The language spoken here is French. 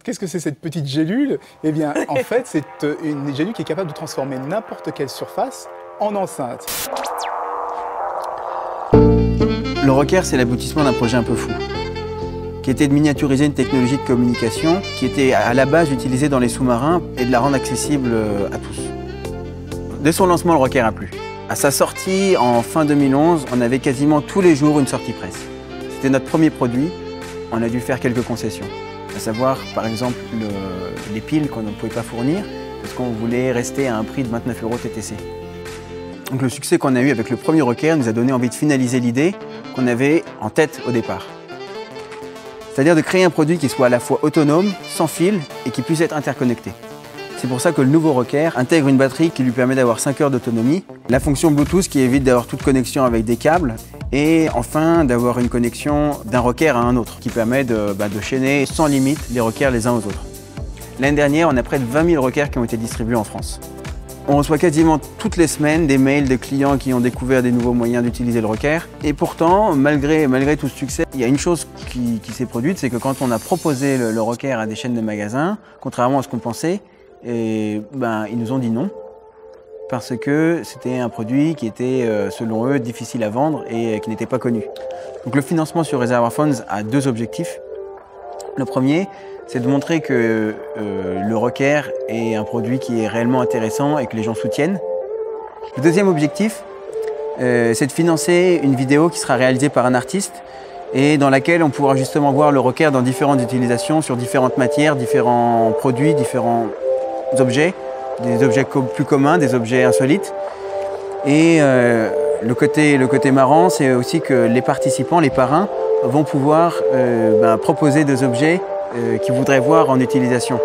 Qu'est-ce que c'est cette petite gélule? Eh bien, en fait, c'est une gélule qui est capable de transformer n'importe quelle surface en enceinte. Le Rocker, c'est l'aboutissement d'un projet un peu fou, qui était de miniaturiser une technologie de communication qui était à la base utilisée dans les sous-marins et de la rendre accessible à tous. Dès son lancement, le Rocker a plu. À sa sortie en fin 2011, on avait quasiment tous les jours une sortie presse. C'était notre premier produit, on a dû faire quelques concessions. À savoir, par exemple, les piles qu'on ne pouvait pas fournir parce qu'on voulait rester à un prix de 29 € TTC. Donc le succès qu'on a eu avec le premier Rocker nous a donné envie de finaliser l'idée qu'on avait en tête au départ. C'est-à-dire de créer un produit qui soit à la fois autonome, sans fil et qui puisse être interconnecté. C'est pour ça que le nouveau Rocker intègre une batterie qui lui permet d'avoir 5 heures d'autonomie, la fonction Bluetooth qui évite d'avoir toute connexion avec des câbles et enfin d'avoir une connexion d'un Rocker à un autre qui permet de chaîner sans limite les Rockers les uns aux autres. L'année dernière, on a près de 20 000 Rockers qui ont été distribués en France. On reçoit quasiment toutes les semaines des mails de clients qui ont découvert des nouveaux moyens d'utiliser le Rocker. Et pourtant, malgré tout ce succès, il y a une chose qui s'est produite, c'est que quand on a proposé le Rocker à des chaînes de magasins, contrairement à ce qu'on pensait, ils nous ont dit non. Parce que c'était un produit qui était, selon eux, difficile à vendre et qui n'était pas connu. Donc le financement sur Reservoir Funds a deux objectifs. Le premier, c'est de montrer que le Rocker est un produit qui est réellement intéressant et que les gens soutiennent. Le deuxième objectif, c'est de financer une vidéo qui sera réalisée par un artiste et dans laquelle on pourra justement voir le Rocker dans différentes utilisations, sur différentes matières, différents produits, différents objets, des objets plus communs, des objets insolites. Et le côté marrant, c'est aussi que les participants, les parrains, vont pouvoir proposer des objets qu'ils voudraient voir en utilisation.